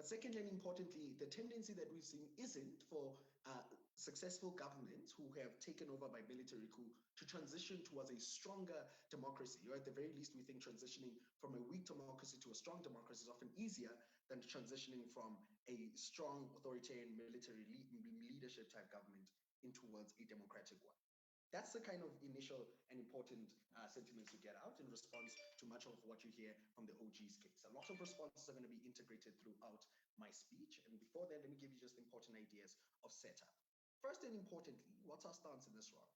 But second, and importantly, the tendency that we've seen isn't for successful governments who have taken over by military coup to transition towards a stronger democracy, or at the very least, we think transitioning from a weak democracy to a strong democracy is often easier than transitioning from a strong authoritarian military leadership type government in towards a democratic one. That's the kind of initial and important sentiments you get out in response to much of what you hear from the OG's case. A lot of responses are going to be integrated throughout my speech. And before that, let me give you just important ideas of setup. First and importantly, what's our stance in this round?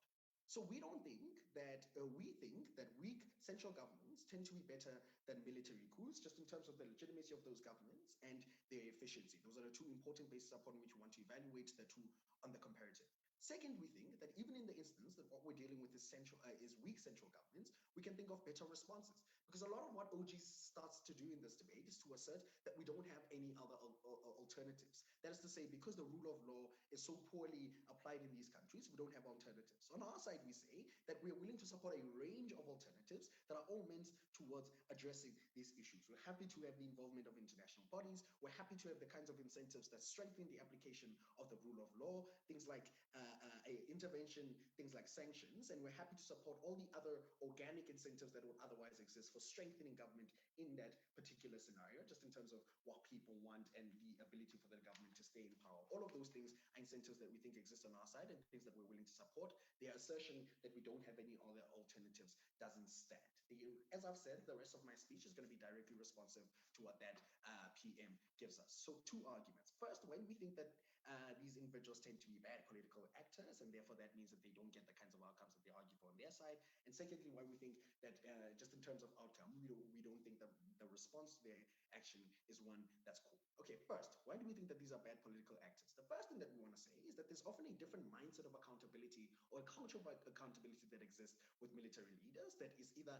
So we think that weak central governments tend to be better than military coups, just in terms of the legitimacy of those governments and their efficiency. Those are the two important bases upon which we want to evaluate the two on the comparative. Second, we think that even in the instance that what we're dealing with is weak central governments, we can think of better responses. Because a lot of what OG starts to do in this debate is to assert that we don't have any other alternatives. That is to say, because the rule of law is so poorly applied in these countries, we don't have alternatives. On our side, we say that we are willing to support a range of alternatives that are all meant towards addressing these issues. We're happy to have the involvement of international bodies. We're happy to have the kinds of incentives that strengthen the application of the rule of law, things like intervention, things like sanctions, and we're happy to support all the other organic incentives that would otherwise exist for strengthening government in that particular scenario, just in terms of what people want and the ability for the government to stay in power. All of those things are incentives that we think exist on our side and things that we're willing to support. The assertion that we don't have any other alternatives doesn't stand. As I've said, the rest of my speech is going to be directly responsive to what that PM gives us. So two arguments. First, when we think that these individuals tend to be bad political actors, and therefore that means that they don't get the kinds of outcomes that they argue for on their side. And secondly, why we think that just in terms of outcome, we don't think that the response to their action is one that's cool. Okay, first, why do we think that these are bad political actors? The first thing that we want to say is that there's often a different mindset of accountability or a culture of accountability that exists with military leaders that is either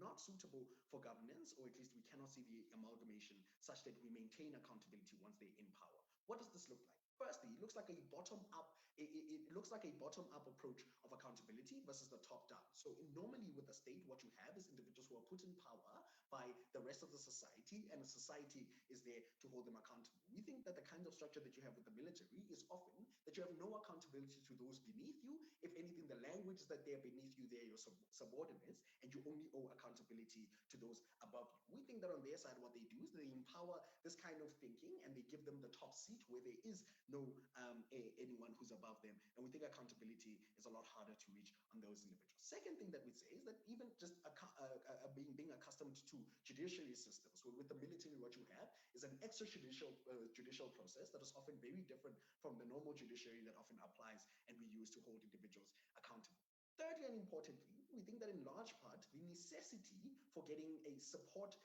not suitable for governance, or at least we cannot see the amalgamation such that we maintain accountability once they're in power. What does this look like? Firstly, it looks like a bottom-up. It looks like a bottom-up approach of accountability versus the top-down. So normally with the state, what you have is individuals who are put in power by the rest of the society, and the society is there to hold them accountable. We think that the kind of structure that you have with the military is often that you have no accountability to those beneath you. If anything, the language is that they're beneath you, they're your subordinates, and you only owe accountability to those above you. We think that on their side, what they do is they empower this kind of thinking, and they give them the top seat where there is no anyone who's above them. And we think accountability is a lot harder to reach on those individuals. Second thing that we'd say is that even just being accustomed to judiciary systems, with the military, what you have is an extrajudicial judicial process that is often very different from the normal judiciary that often applies and we use to hold individuals accountable. Thirdly, and importantly, we think that in large part, the necessity for getting a support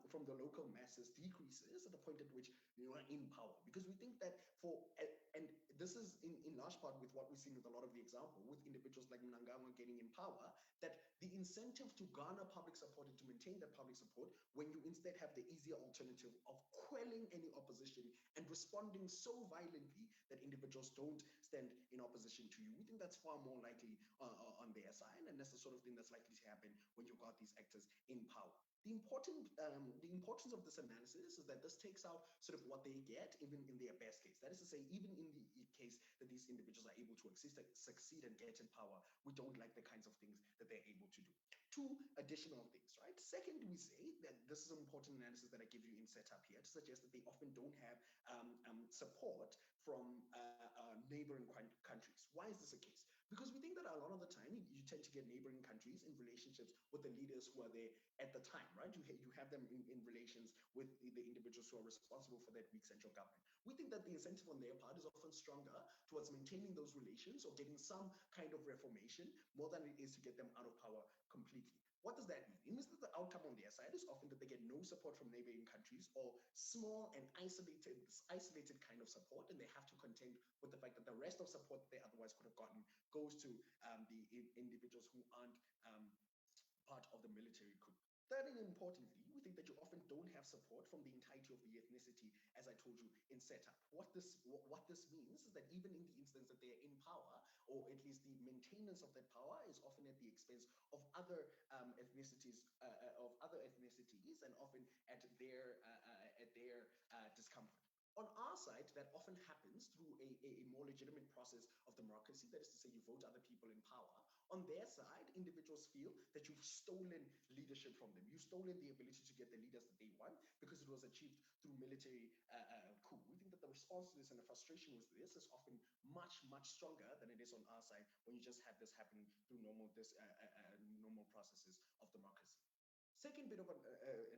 from the local masses decreases at the point at which you are in power. Because we think that and this is in large part with what we've seen with a lot of the example, with individuals like Mnangagwa getting in power, that the incentive to garner public support and to maintain that public support, when you instead have the easier alternative of quelling any opposition and responding so violently that individuals don't stand in opposition to you, we think that's far more likely on their side, and that's the sort of thing that's likely to happen when you've got these actors in power. The importance of this analysis is that this takes out sort of what they get even in their best case. That is to say, even in the case that these individuals are able to succeed and get in power, we don't like the kinds of things that they're able to do. Two additional things, right? Second, we say that this is an important analysis that I give you in setup here to suggest that they often don't have support from neighboring countries. Why is this the case? Because we think that a lot of the time you tend to get neighboring countries in relationships with the leaders who are there at the time, right? You have them in relations with the individuals who are responsible for that weak central government. We think that the incentive on their part is often stronger towards maintaining those relations or getting some kind of reformation more than it is to get them out of power completely. What does that mean? It means that the outcome on their side is often that they get no support from neighboring countries or small and isolated kind of support, and they have to contend with the fact that the rest of support that they otherwise could have gotten goes to the individuals who aren't part of the military coup. Third and importantly, we think that you often don't have support from the entirety of the ethnicity, as I told you in setup. What this means is that even in the instance that they are in power, or at least the maintenance of that power is often at the expense of other ethnicities, and often at their discomfort. On our side, that often happens through a more legitimate process of democracy. That is to say, you vote other people in power. On their side, individuals feel that you've stolen leadership from them. You've stolen the ability to get the leaders that they want because it was achieved through military coup. We think that the response to this and the frustration with this is often much, much stronger than it is on our side when you just have this happening through normal processes of democracy. Second bit of an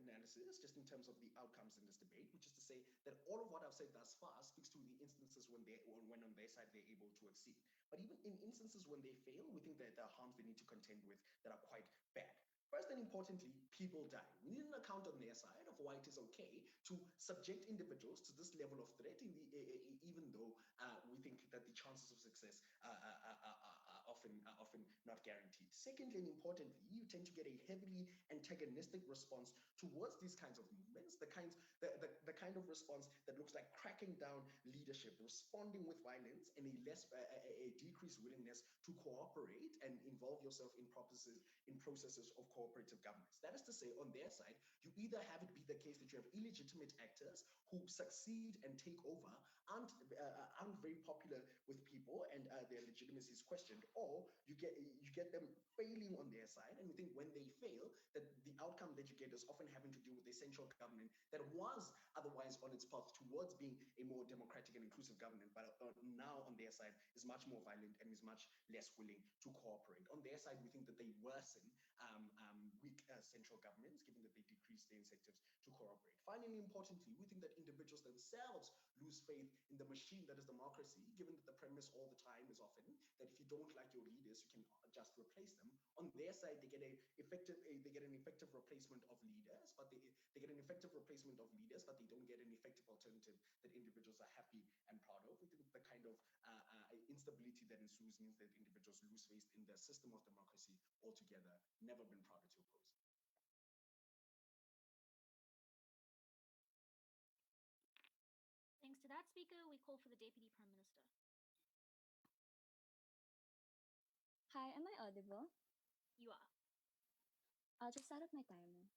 analysis, just in terms of the outcomes in this debate, which is to say that all of what I've said thus far speaks to the instances when on their side they're able to exceed. But even in instances when they fail, we think that there are harms they need to contend with that are quite bad. First and importantly, people die. We need an account on their side of why it is okay to subject individuals to this level of threat, even though we think that the chances of success are often not guaranteed. Secondly, and importantly, you tend to get a heavily antagonistic response towards these kinds of movements, the kind of response that looks like cracking down leadership, responding with violence, and a decreased willingness to cooperate and involve yourself in processes of cooperative governance. That is to say, on their side, you either have it be the case that you have illegitimate actors who succeed and take over, aren't very popular with people, and their legitimacy is questioned, or you get them failing on their side. And we think when they fail, that the outcome that you get is often having to do with a central government that was otherwise on its path towards being a more democratic and inclusive government, but now on their side is much more violent and is much less willing to cooperate. On their side, we think that they worsen weak central governments, given that they decrease the incentives to cooperate. Finally, importantly, we think that individuals themselves lose faith in the machine that is democracy, given that the premise all the time is often that if you don't like your leaders, you can just replace them. On their side, they get an effective replacement of leaders, but they get an effective replacement of leaders, but they don't get an effective alternative that individuals are happy and proud of. We think the kind of instability that ensues means that individuals lose faith in the system of democracy altogether. Never been prouder to oppose. Thanks to that speaker, we call for the Deputy Prime Minister. Hi, am I audible? You are. I'll just start up my timer.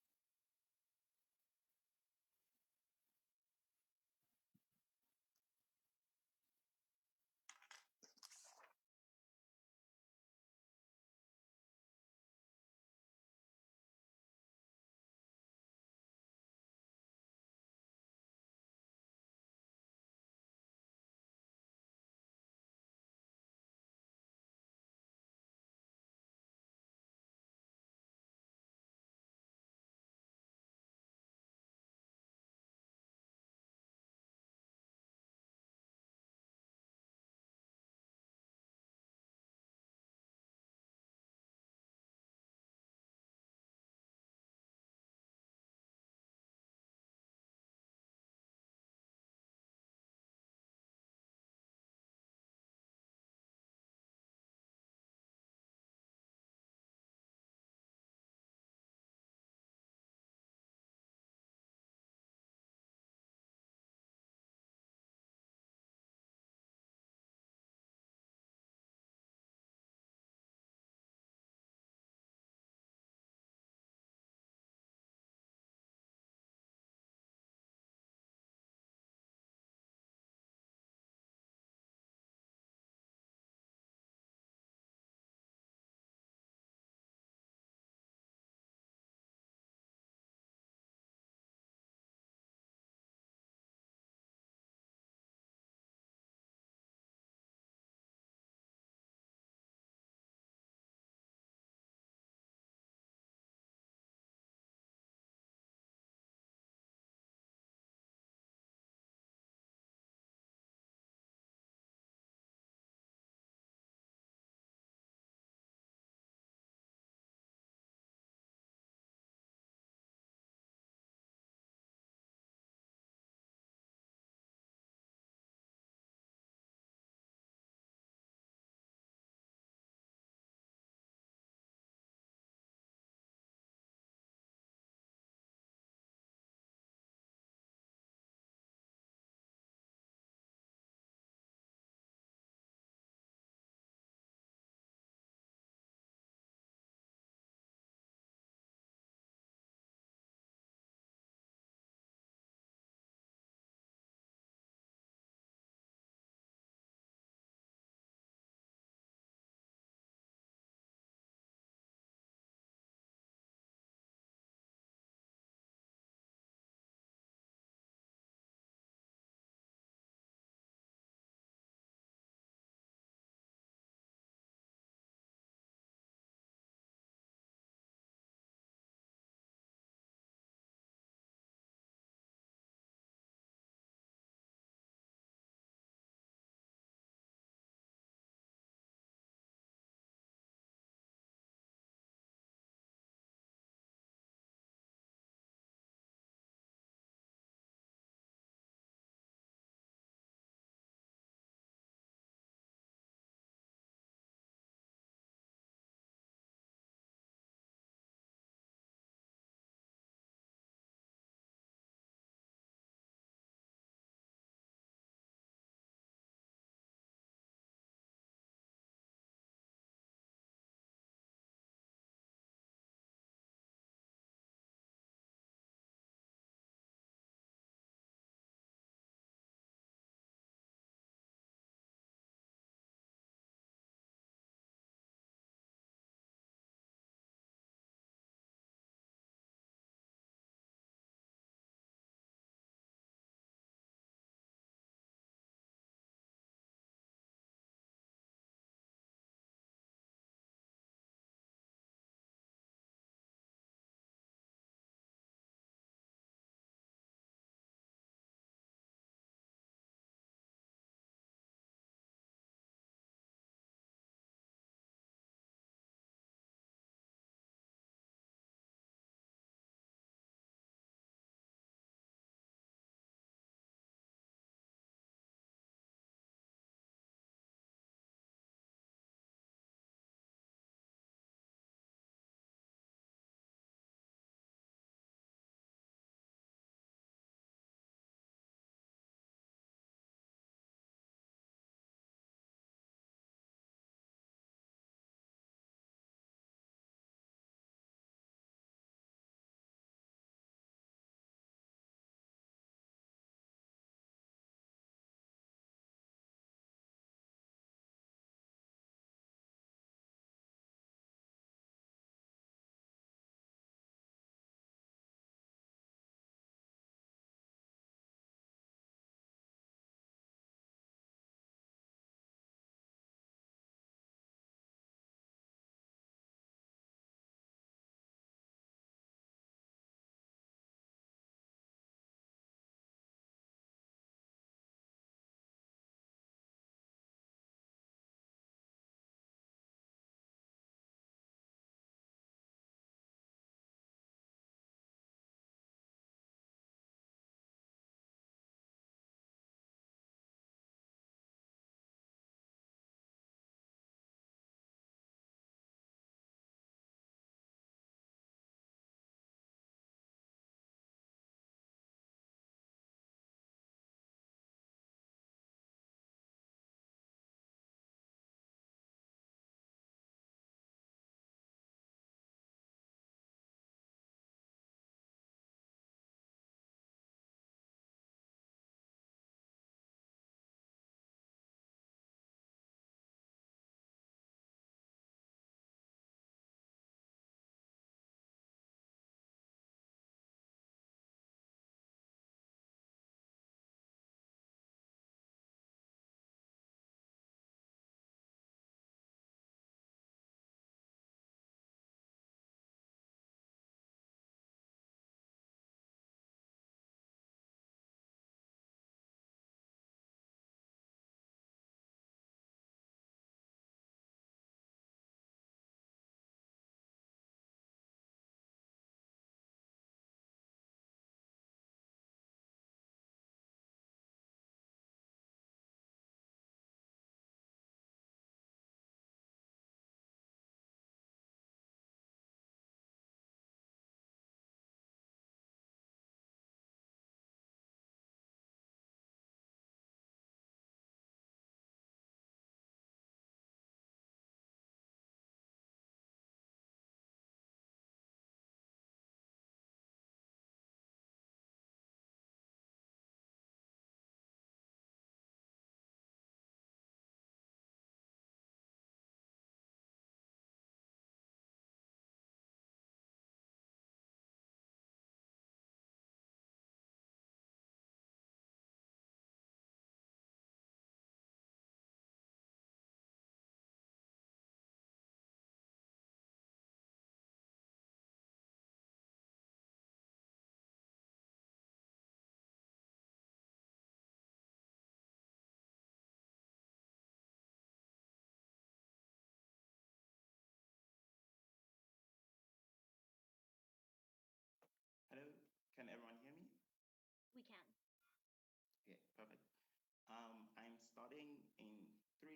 3,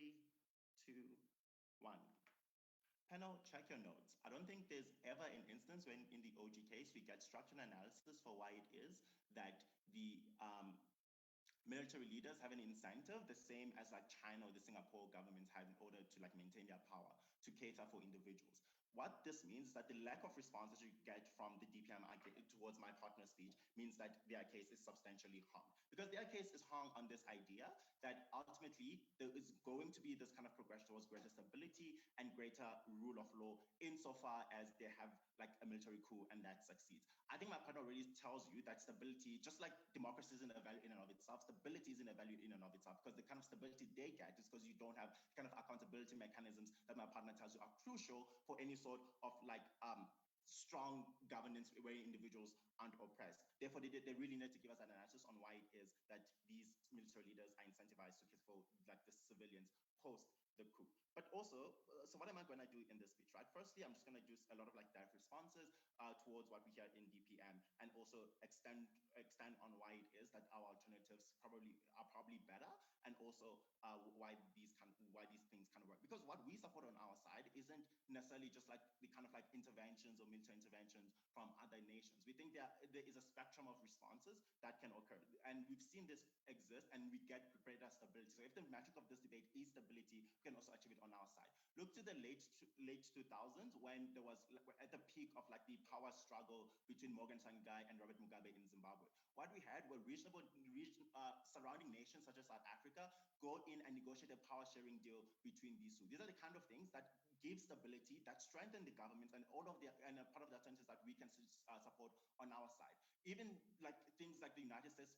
2, 1. Panel, check your notes. I don't think there's ever an instance when in the OG case we get structural analysis for why it is that the military leaders have an incentive, the same as like China or the Singapore governments have in order to like maintain their power to cater for individuals. What this means is that the lack of responses you get from the DPM towards my partner's speech means that their case is substantially hung. Because their case is hung on this idea that ultimately there is going to be this kind of progression towards greater stability and greater rule of law insofar as they have like a military coup and that succeeds. I think my partner already tells you that stability, just like democracy isn't a value in and of itself, stability isn't a value in and of itself, because the kind of stability they get is because you don't have kind of accountability mechanisms that my partner tells you are crucial for any sort of like strong governance where individuals aren't oppressed. Therefore, they really need to give us an analysis on why it is that these military leaders are incentivized to kill for like the civilians post the coup. But also, so what am I going to do in this speech, right? Firstly, I'm just going to do a lot of like direct responses towards what we hear in DPM, and also extend on why it is that our alternatives are probably better, and also why these things kind of work. Because what we support on our side isn't necessarily just like the kind of like interventions or military interventions from other nations. We think there is a spectrum of responses that can occur, and we've seen this exist, and we get greater stability. So if the metric of this debate is stability, we can also achieve it on our side. Look to the late 2000s when there was at the peak of like the power struggle between Morgan Tsvangirai and Robert Mugabe in Zimbabwe. What we had were surrounding nations such as South Africa go in and negotiate a power sharing deal between these two. These are the kind of things that give stability, that strengthen the governments, and part of the alternatives that we can support on our side. Even like things like the United States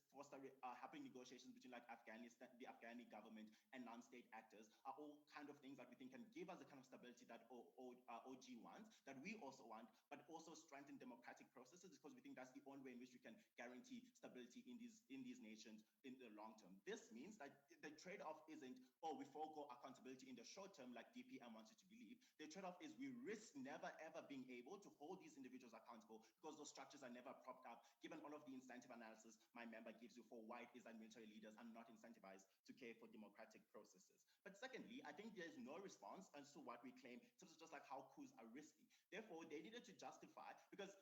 having negotiations between like Afghanistan, the Afghani government, and non-state actors are all kind of things that we think can give us the kind of stability that OG wants, that we also want, but also strengthen democratic processes, because we think that's the only way in which we can guarantee stability in these nations in the long term. This means that the trade-off isn't, we forego accountability in the short term like DPM wants you to believe. The trade-off is we risk never ever being able to hold these individuals accountable, because those structures are never propped up, given all of the incentive analysis my member gives you for why it is that military leaders are not incentivized to care for democratic processes. But secondly, I think there's no response as to what we claim, such as just like how coups are risky. Therefore, they needed to justify, because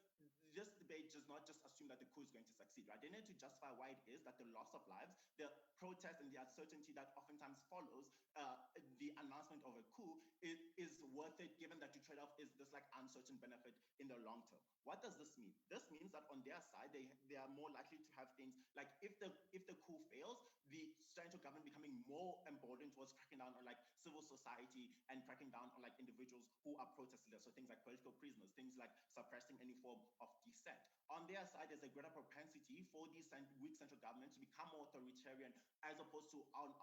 this debate does not just assume that the coup is going to succeed, right? They need to justify why it is that the loss of lives, the protest and the uncertainty that oftentimes follows the announcement of a coup is worth it, given that the trade-off is this like uncertain benefit in the long term. What does this mean? This means that on their side, they are more likely to have things like if the coup fails, the central government becoming more emboldened towards cracking down on like civil society and cracking down on like individuals who are protest leaders. So things like political prisoners, things like suppressing any form of dissent. On their side, there's a greater propensity for these weak central governments to become more authoritarian, as opposed to on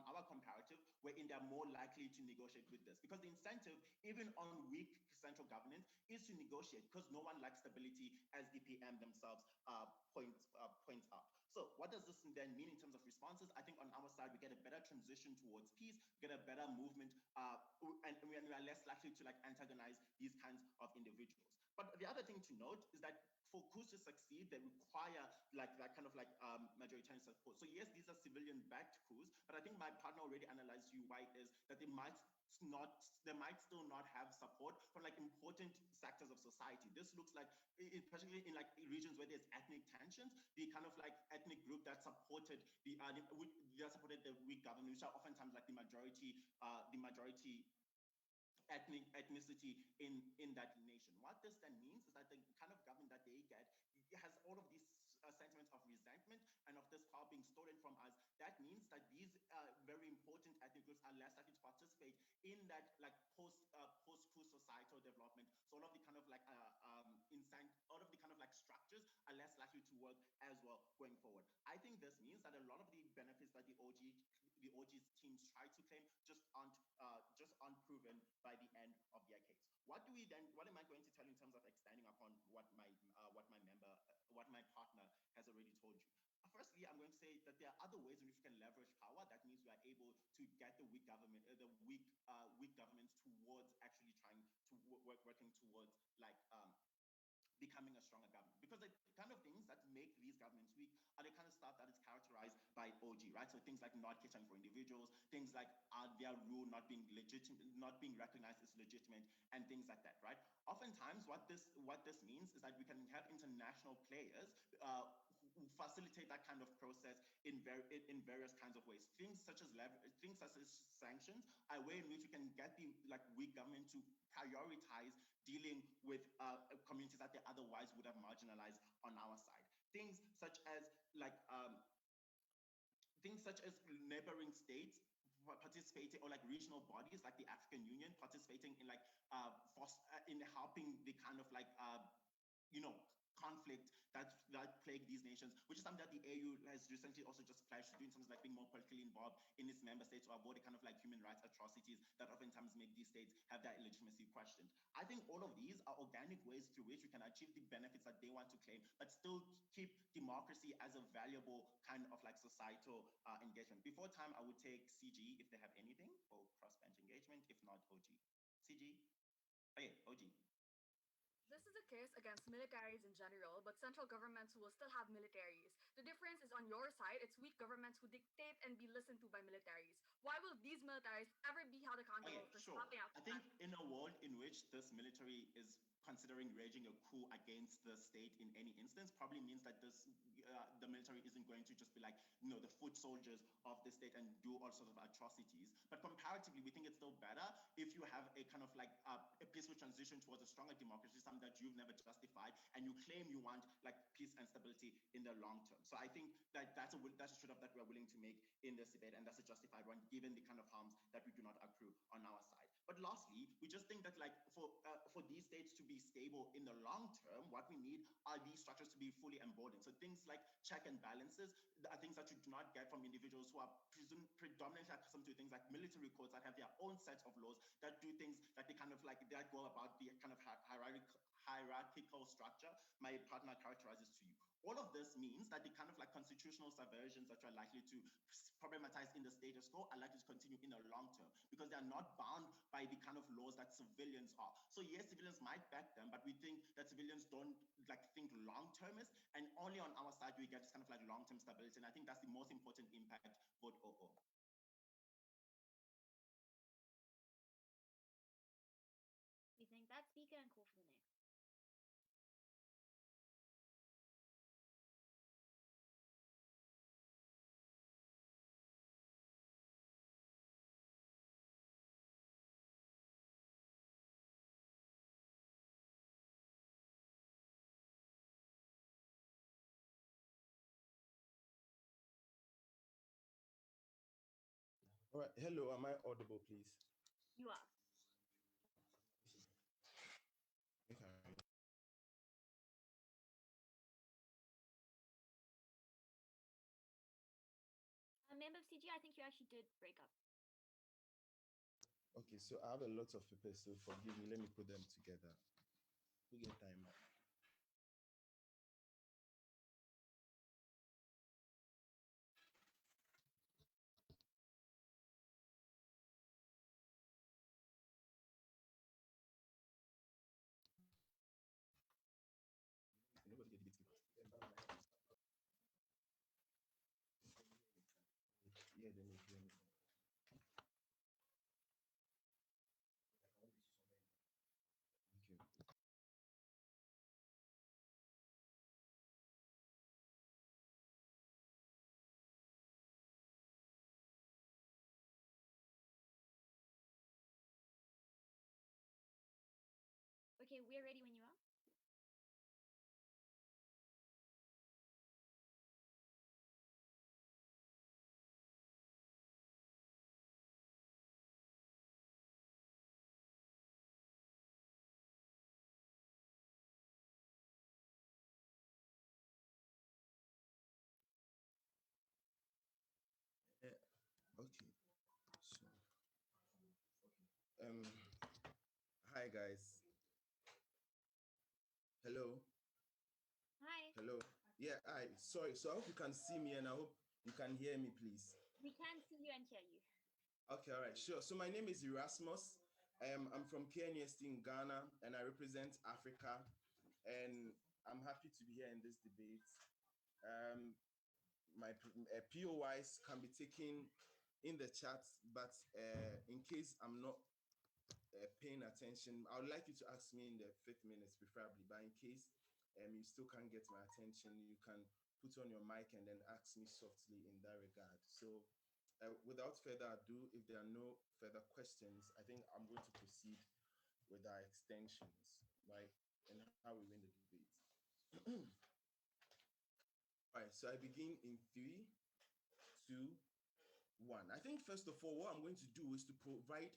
our comparative, wherein they're more likely to negotiate with this. Because the incentive, even on weak central governance, is to negotiate, because no one likes stability, as DPM themselves points out. So what does this then mean in terms of responses? I think on our side, we get a better transition towards peace, get a better movement, and we are less likely to like antagonize these kinds of individuals. But the other thing to note is that for coups to succeed, they require like that kind of like majoritarian support. So yes, these are civilian-backed coups, but I think my partner already analyzed you why it is that they might still not have support from like important sectors of society. This looks like, particularly in like regions where there's ethnic tensions, the kind of like ethnic group that supported the weak government, which are oftentimes like the majority ethnicity in that nation. What this then means is that the kind of government that they get has all of these sentiments of resentment and of this power being stolen from us. That means that these very important ethnic groups are less likely to participate in that like post-coup societal development. So all of the kind of like structures are less likely to work as well going forward. I think this means that a lot of the benefits that the OG's teams try to claim just aren't proven by the end of their case. What am I going to tell you in terms of extending upon what my partner has already told you? Firstly, I'm going to say that there are other ways in which we can leverage power. That means we are able to get the weak governments towards actually trying to working towards like becoming a stronger government. Because the kind of things that make these governments weak are the kind of stuff that is characterized by OG, right? So things like not catering for individuals, things like their rule not being legitimate, not being recognized as legitimate, and things like that, right? Oftentimes, what this means is that we can have international players who facilitate that kind of process in various kinds of ways. Things such as sanctions are a way in which you can get the weak government to prioritize dealing with communities that they otherwise would have marginalized on our side. Things such as neighboring states participating, or regional bodies like the African Union participating in in helping the kind of conflict that plague these nations, which is something that the AU has recently also just pledged to do in terms of being more politically involved in its member states to avoid the kind of human rights atrocities that oftentimes make these states have their legitimacy questioned. I think all of these are organic ways through which we can achieve the benefits that they want to claim, but still keep democracy as a valuable kind of societal engagement. Before time, I would take CG if they have anything for cross-bench engagement, if not OG. CG? Okay, OG. This is a case against militaries in general, but central governments will still have militaries. The difference is on your side, it's weak governments who dictate and be listened to by militaries. Why will these militaries ever be held accountable for stopping out? I think in a world in which this military is considering raging a coup against the state in any instance, probably means that the military isn't going to just be the foot soldiers of the state and do all sorts of atrocities. But comparatively, we think it's still better if you have a kind of a peaceful transition towards a stronger democracy, something that you've never justified, and you claim you want peace and stability in the long term. So I think that that's a trade-off that we're willing to make in this debate, and that's a justified one given the kind of harms that we do not accrue on our side. But lastly, we just think that for these states to be stable in the long term, what we need are these structures to be fully emboldened. So things like check and balances are things that you do not get from individuals who are predominantly accustomed to things like military courts that have their own sets of laws that do things that they kind of that go about the kind of hierarchical structure my partner characterizes to you. All of this means that the kind of constitutional subversions that you're likely to problematize in the status quo are likely to continue in the long term because they are not bound by the kind of laws that civilians are. So yes, civilians might back them, but we think that civilians don't think long-termist, and only on our side do we get this kind of long-term stability, and I think that's the most important impact. Vote OO. We think that speaker and call for the next. All right. Hello, am I audible, please? You are. A member of CG, I think you actually did break up. Okay, so I have a lot of papers, so forgive me. Let me put them together. We get time now. Yeah, then it's okay. Okay, we're ready when you are. Okay. So, hi guys. Hello. Hi. Hello. Yeah, hi. Sorry. So I hope you can see me and I hope you can hear me, please. We can see you and hear you. Okay, all right, sure. So my name is Erasmus. I'm from KNUST in Ghana and I represent Africa. And I'm happy to be here in this debate. my POIs can be taken in the chat, but in case I'm not paying attention, I would like you to ask me in the 5th minutes preferably, but in case you still can't get my attention, you can put on your mic and then ask me softly in that regard. So without further ado, if there are no further questions, I think I'm going to proceed with our extensions, right, and how we win the debate. All right, so I begin in 3, 2, 1. I think first of all, what I'm going to do is to provide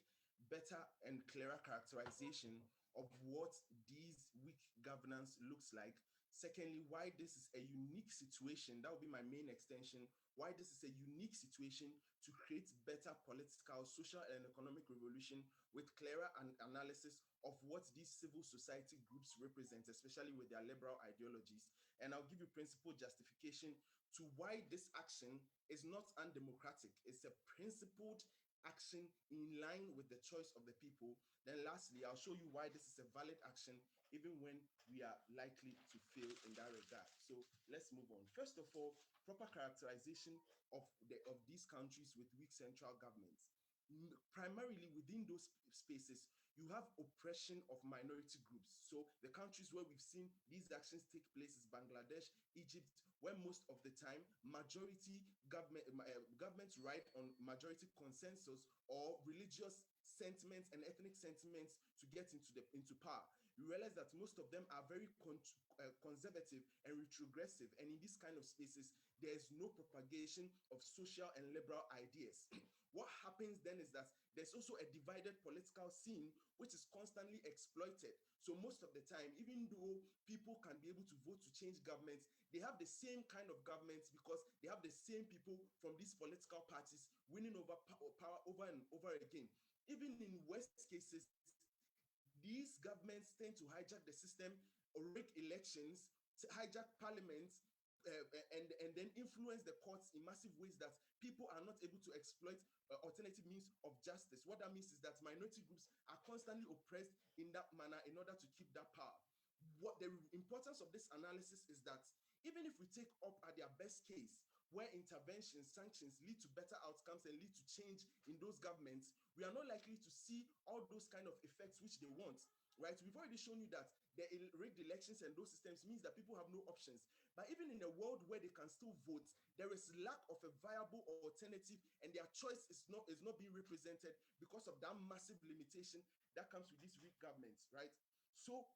better and clearer characterization of what these weak governance looks like. Secondly, why this is a unique situation. That will be my main extension. Why this is a unique situation to create better political, social, and economic revolution with clearer analysis of what these civil society groups represent, especially with their liberal ideologies. And I'll give you principled justification to why this action is not undemocratic. It's a principled action in line with the choice of the people. Then lastly, I'll show you why this is a valid action even when we are likely to fail in that regard. So let's move on. First of all, proper characterization of these countries with weak central governments. Primarily within those spaces, you have oppression of minority groups. So the countries where we've seen these actions take place is Bangladesh, Egypt, where most of the time majority governments ride on majority consensus or religious sentiments and ethnic sentiments to get into power. You realize that most of them are very conservative and retrogressive, and in these kind of spaces, there is no propagation of social and liberal ideas. What happens then is that there's also a divided political scene which is constantly exploited. So most of the time, even though people can be able to vote to change governments, they have the same kind of governments because they have the same people from these political parties winning over power over and over again. Even in worst cases, these governments tend to hijack the system, or rig elections, hijack parliament, and then influence the courts in massive ways that people are not able to exploit alternative means of justice. What that means is that minority groups are constantly oppressed in that manner in order to keep that power. What the importance of this analysis is that even if we take up at their best case, where interventions, sanctions lead to better outcomes and lead to change in those governments, we are not likely to see all those kind of effects which they want, right? We've already shown you that the rigged elections and those systems means that people have no options. But even in a world where they can still vote, there is lack of a viable alternative, and their choice is not being represented because of that massive limitation that comes with these weak governments, right? So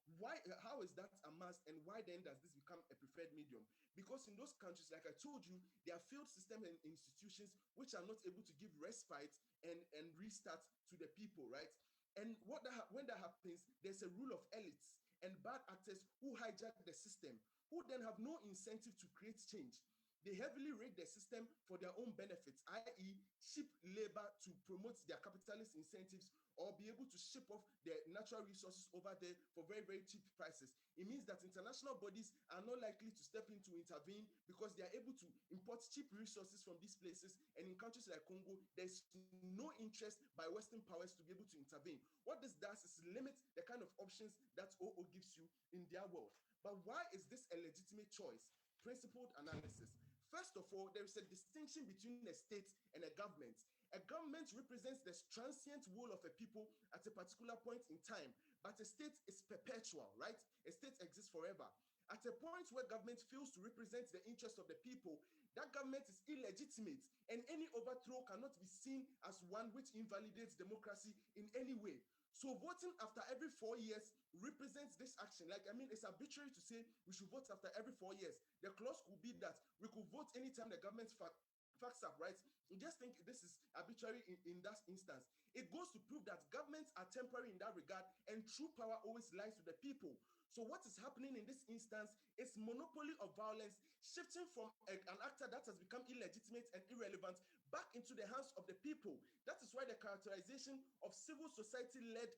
how is that a must, and why then does this become a preferred medium? Because in those countries, like I told you, there are failed systems and institutions which are not able to give respite and restart to the people, right? And when that happens, there's a rule of elites and bad actors who hijack the system, who then have no incentive to create change. They heavily rig the system for their own benefits, i.e., ship labor to promote their capitalist incentives or be able to ship off their natural resources over there for very, very cheap prices. It means that international bodies are not likely to step in to intervene because they are able to import cheap resources from these places. And in countries like Congo, there's no interest by Western powers to be able to intervene. What this does is limit the kind of options that OO gives you in their world. But why is this a legitimate choice? Principled analysis. First of all, there is a distinction between a state and a government. A government represents the transient will of a people at a particular point in time, but a state is perpetual, right? A state exists forever. At a point where government fails to represent the interest of the people, that government is illegitimate, and any overthrow cannot be seen as one which invalidates democracy in any way. So voting after every 4 years represents this action. It's arbitrary to say we should vote after every 4 years. The clause could be that we could vote anytime the government fucks up, right? You just think this is arbitrary in that instance. It goes to prove that governments are temporary in that regard, and true power always lies with the people. So what is happening in this instance is monopoly of violence shifting from an actor that has become illegitimate and irrelevant back into the hands of the people. That is why the characterization of civil society-led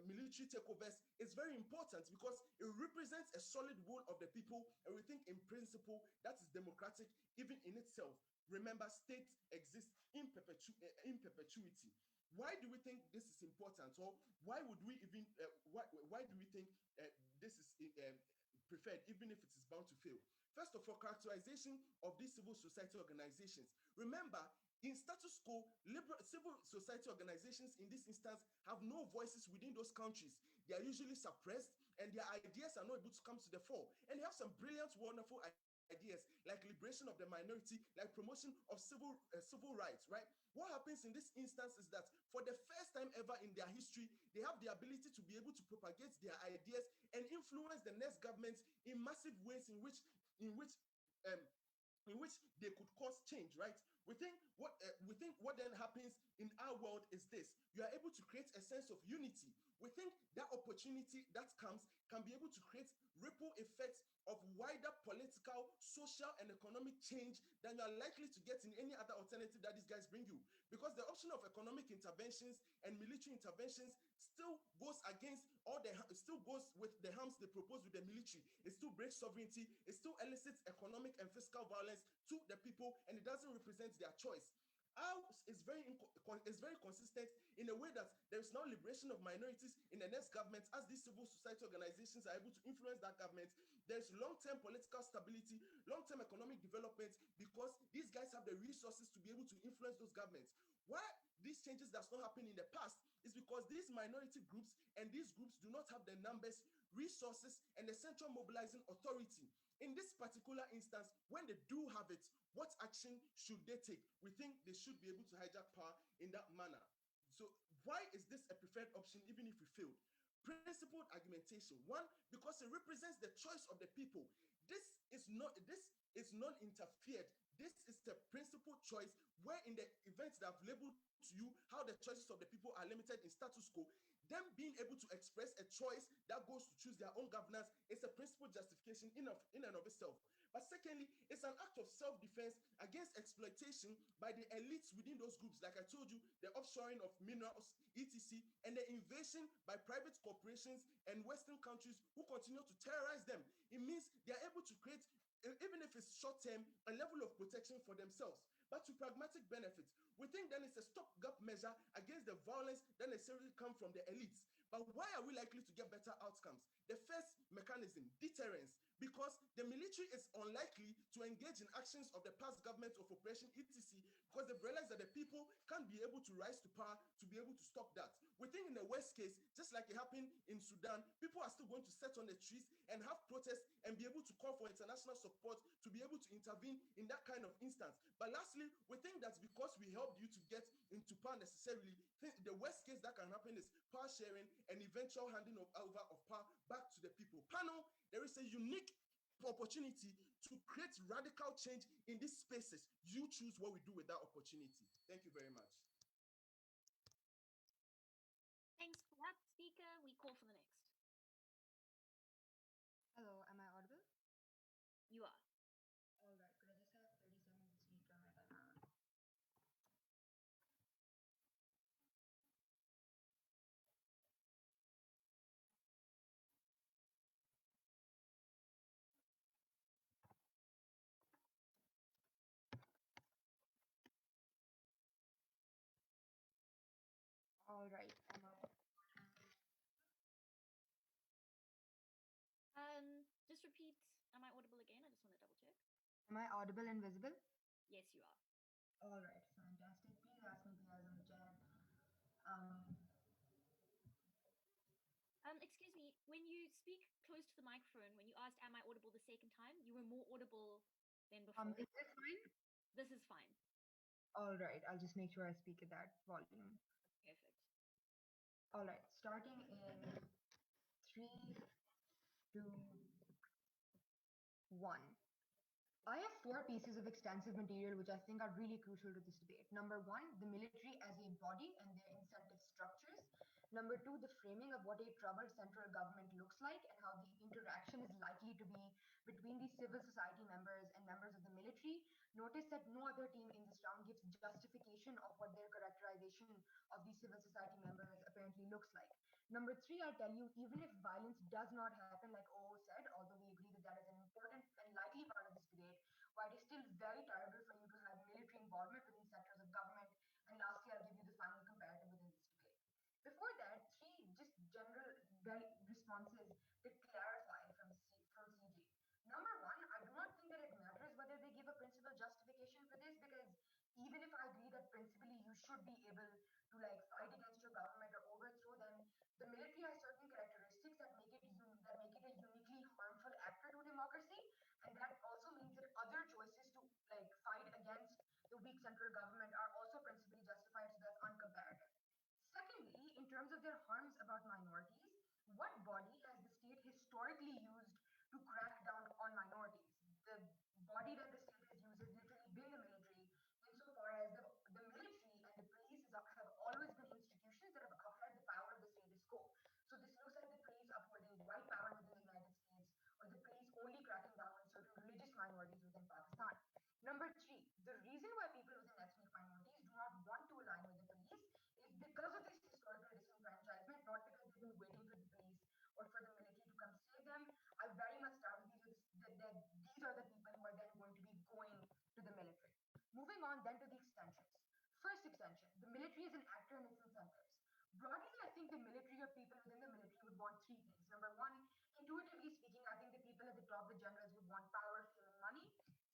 military takeovers is very important, because it represents a solid will of the people, and we think in principle that is democratic even in itself. Remember, states exist in perpetuity. Why do we think this is important, or why would we even why do we think this is preferred even if it is bound to fail? First of all, characterization of these civil society organizations. Remember, in status quo, civil society organizations in this instance have no voices within those countries. They are usually suppressed and their ideas are not able to come to the fore. And they have some brilliant, wonderful ideas like liberation of the minority, like promotion of civil rights, right? What happens in this instance is that for the first time ever in their history, they have the ability to be able to propagate their ideas and influence the next governments in massive ways in which um, in which they could cause change, right? We think what then happens in our world is this: you are able to create a sense of unity. We think that opportunity that comes can be able to create ripple effects of wider political, social, and economic change than you are likely to get in any other alternative that these guys bring you. Because the option of economic interventions and military interventions still goes against it still goes with the harms they propose with the military. It still breaks sovereignty, it still elicits economic and fiscal violence to the people, and it doesn't represent their choice. Ours is very consistent in a way that there is now liberation of minorities in the next government as these civil society organizations are able to influence that government. There's long-term political stability, long-term economic development, because these guys have the resources to be able to influence those governments. Why these changes does not happen in the past is because these minority groups and these groups do not have the numbers, resources, and the central mobilizing authority. In this particular instance, when they do have it, what action should they take? We think they should be able to hijack power in that manner. So why is this a preferred option even if we failed? Principled argumentation. One, because it represents the choice of the people. This is not interfered. This is the principled choice where in the events that I've labeled to you how the choices of the people are limited in status quo, them being able to express a choice that goes to choose their own governance is a principled justification in and of itself. But secondly, it's an act of self-defense against exploitation by the elites within those groups. Like I told you, the offshoring of minerals, etc., and the invasion by private corporations and Western countries who continue to terrorize them. It means they are able to create, even if it's short-term, a level of protection for themselves. But to pragmatic benefits, we think then it's a stopgap measure against the violence that necessarily come from the elites. But why are we likely to get better outcomes? The first mechanism, deterrence, because the military is unlikely to engage in actions of the past government of oppression, etc., because they've realized that the people can't be able to rise to power to be able to stop that. We think in the worst case, just like it happened in Sudan, people are still going to set on the trees and have protests and be able to call for international support to be able to intervene in that kind of instance. But lastly, we think that because we helped you to get into power necessarily, the worst case that can happen is power sharing and eventual handing over of power back to the people. Panel, there is a unique opportunity to create radical change in these spaces. You choose what we do with that opportunity. Thank you very much. Thanks for that, speaker. We call for the next. Hello, am I audible? You are. All right, could I just have 30 seconds to return my timer on? All right, Just repeat. Am I audible again? I just want to double check. am I audible and visible? Yes, you are. All right, fantastic. Please ask me if you guys in the chat. Um, Excuse me. When you speak close to the microphone, when you asked, "Am I audible?" the second time, you were more audible than before. is this fine? This is fine. All right, I'll just make sure I speak at that volume. Perfect. All right, starting in 3, 2, 1. I have 4 pieces of extensive material which I think are really crucial to this debate. Number 1, the military as a body and their incentive structures. Number 2, the framing of what a troubled central government looks like and how the interaction is likely to be between the civil society members and members of the military. Notice that no other team in this round gives justification of what their characterization of these civil society members apparently looks like. Number 3, I'll tell you, even if violence does not happen, like O said, although we agree that that is an important and likely part of this debate, why it is still very terrible for you to have military involvement within sectors of government. And lastly, I'll give you the final comparative within this debate. Before that, 3 just general responses that clarify from CJ. Number 1, I do not think even if I agree that principally you should be able to like fight against your government or overthrow them, the military has certain characteristics that make it that make it a uniquely harmful actor to democracy, and that also means that other choices to like fight against the weak central government are also principally justified, so that's uncomparative. Secondly, in terms of their harms about minorities, what body has the state historically used to crack down on minorities? The body that the state has used has literally been the military, insofar as the military and the police have always been institutions that have upheld the power of the status quo. So this looks at the police upholding white power within the United States, or the police only cracking down on certain religious minorities within Pakistan. Number three, the reason why people within ethnic minorities do not want to align with the police is because of this historical disenfranchisement, not because they've been waiting for the police or for the military to come save them. I very much doubt that these are the people who are then going to be going to the military. Moving on then to the extensions. First extension, the military is an actor in its incentives. Broadly, I think the military or people within the military would want three things. Number one, intuitively speaking, I think the people at the top, the generals, would want power, fame, and money.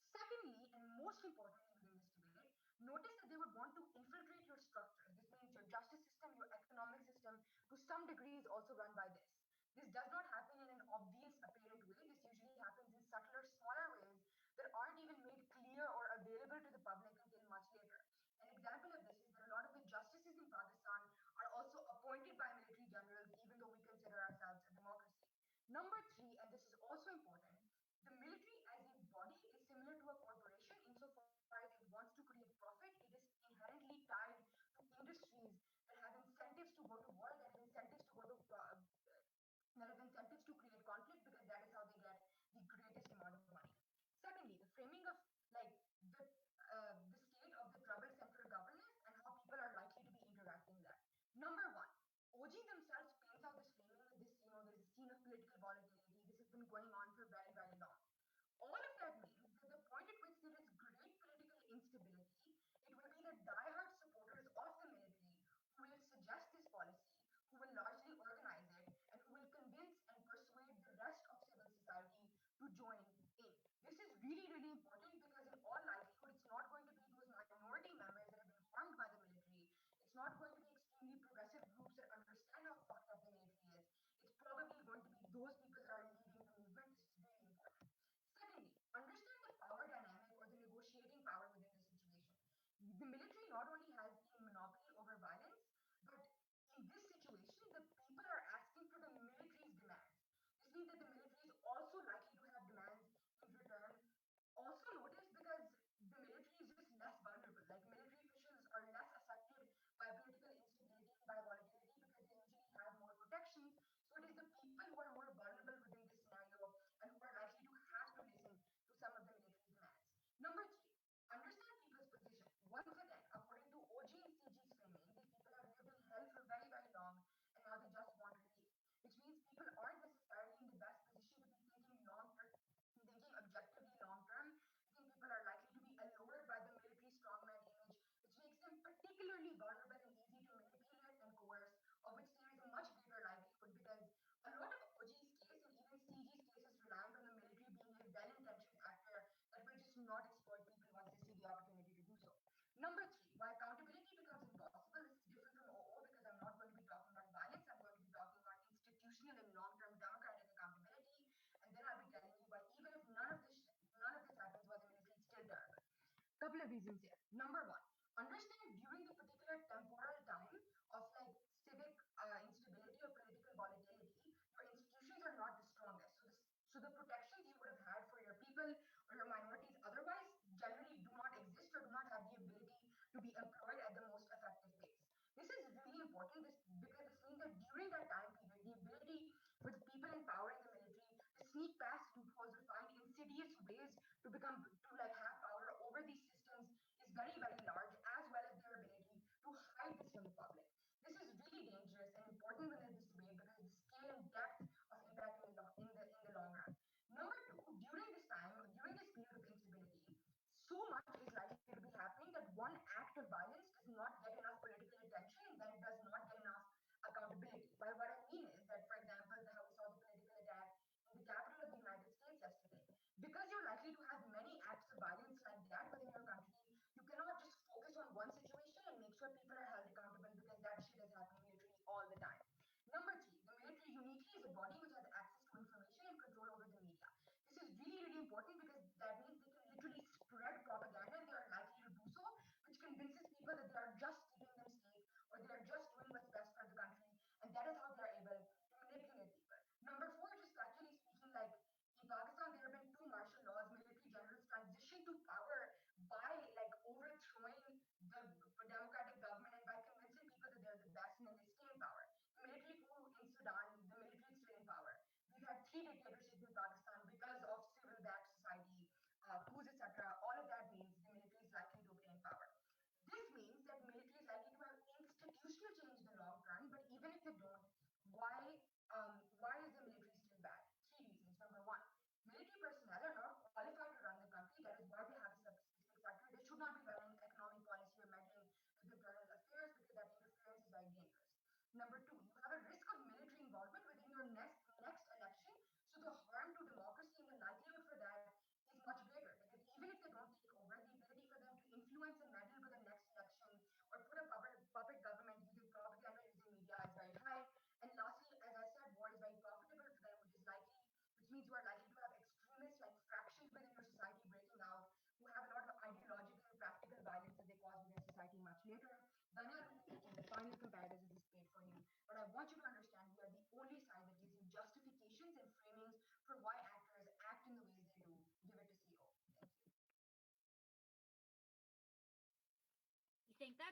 Secondly, and most importantly within this debate, notice that they would want to infiltrate your structures. This means your justice system, your economic system, to some degree, is also run by this. This does not happen in an obvious, apparent way. This usually happens in subtler, smaller ways that aren't even made clear or available to the public until much later. An example of this is that a lot of the justices in Pakistan are also appointed by military generals, even though we consider ourselves a democracy. Number three, and this is also important, the military as a body is similar to a corporation insofar as it wants to create profit. It is inherently tied to industries that have incentives to go to war, that have incentives to go to that have incentives to create conflict, because that is how they get the greatest amount of money. Secondly, the framing of like the state of the troubled central governance and how people are likely to be interacting there. Number one, OG themselves paints out this framing with this, there's a scene of political volatility. This has been going on for very, very long. All of that means that the point at which there is great political instability, it will be the diehard supporters of the military who will suggest this policy, who will largely organize it, and who will convince and persuade the rest of civil society to join in. This is really, really important because, in all likelihood, it's not going to be those minority members that have been harmed by the military. It's not going to be extremely progressive groups that understand how fucked up the military is. It's probably going to be those people that are leading the movement. This is really important. Secondly, understand the power dynamic or the negotiating power within this situation. The military not only has the monopoly over violence, but in this situation, the people are asking for the military's demands. This means that the military is also likely to have demands in return. Also, notice because the military is just less vulnerable. Like military officials are less affected by political instability and by volatility because they usually have more protections. So it is the people who are more vulnerable within this scenario and who are likely to have to listen to some of the military's demands. Number three, understand people's position. Once again, according to OG and CG's framing, these people have lived in hell for very, very long and now they just want relief. Which means people aren't necessarily in the best position to be thinking long term, thinking objectively long term. I think people are likely to be allured by the military strongman image, which makes them particularly vulnerable and easy to manipulate and coerce, of which there is a much greater likelihood because a lot of OG's case and even CG's case is reliant on the military being a well-intentioned actor that will just not exploit people once they see the opportunity to do so. Number three, why accountability becomes impossible. This is different from OO because I'm not going to be talking about violence. I'm going to be talking about institutional and long-term democratic accountability, and then I'll be telling you why even if none of this happens, why the military is still terrible. Couple of reasons here. Number one, understand during the particular temporal time of like civic instability or political volatility, your institutions are not the strongest. So the protections you would have had for your people or your minorities otherwise generally do not exist or do not have the ability to be employed at the most effective pace. This is really important because this means that during that time period, the ability for the people in power in the military to sneak past loopholes or find insidious ways to like have power over these systems is very, very large, as well as their ability to hide this from the public. This is really dangerous and important within this debate because of the scale and depth of impact in the long run. Number two, during this period of instability, so much is likely to be happening that one act of violence does not get enough political attention and then it does not get enough accountability. By what I mean is that, for example, how we saw the political attack in the capital of the United States yesterday. Because you're likely to have many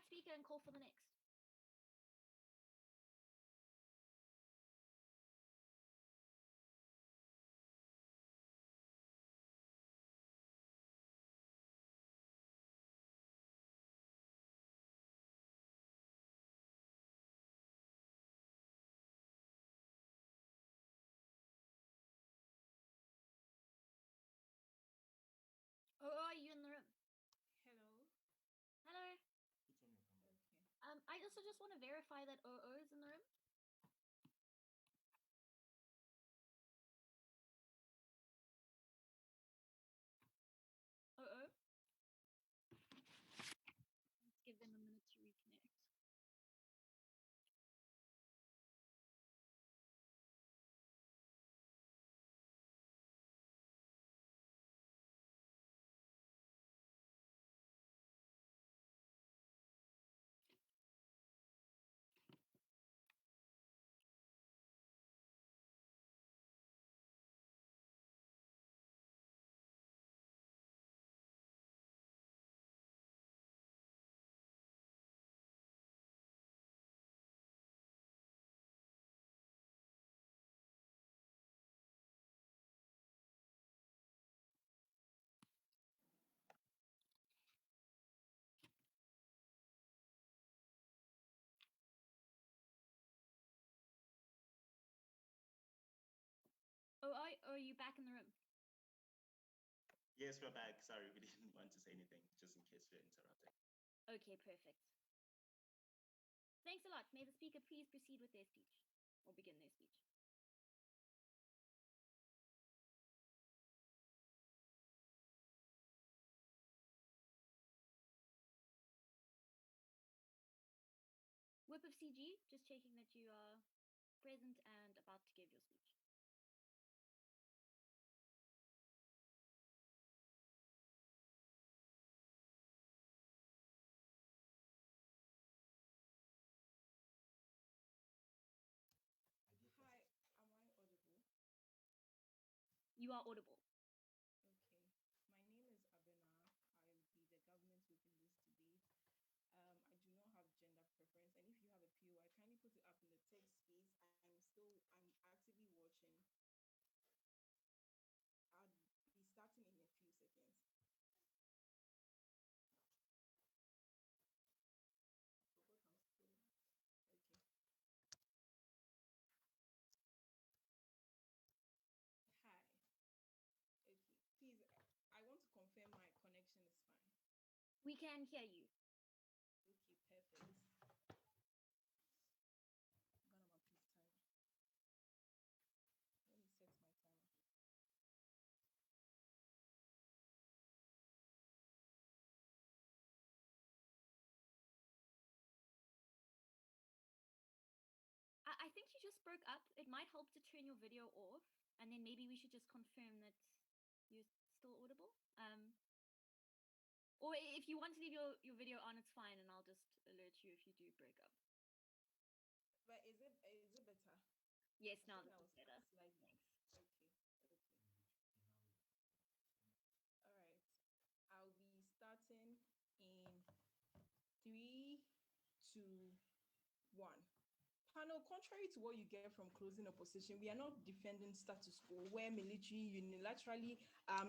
that speaker and call for the next. Oh, are you in the room? Hello. Hello. Okay. I also just want to verify that OO is in the room. OO. Let's give them a minute to reconnect. Oh, are you back in the room? Yes, we're back. Sorry, we didn't want to say anything, just in case we're interrupting. Okay, perfect. Thanks a lot. May the speaker please proceed with their speech, or begin their speech. Whip of CG, just checking that you are present and about to give your speech. Hi, am I audible? You are audible. Okay. My name is Abena. I will be the government whip in this debate. I do not have gender preference, and if you have a POI, kindly put it up in the text space. I'm actively watching. I'll be starting in a few seconds. Hi. Okay. Please, I want to confirm my connection is fine. We can hear you. Okay, perfect. I'm gonna my please timer. Let me set my timer. I think you just broke up. It might help to turn your video off, and then maybe we should just confirm that you're still audible. Or if you want to leave your video on, it's fine, and I'll just alert you if you do break up. But is it better? Yes, I now think this I is was better. slightly. Thanks. Okay. All right. I'll be starting in 3, 2, 1. Panel, contrary to what you get from closing opposition, we are not defending status quo where military unilaterally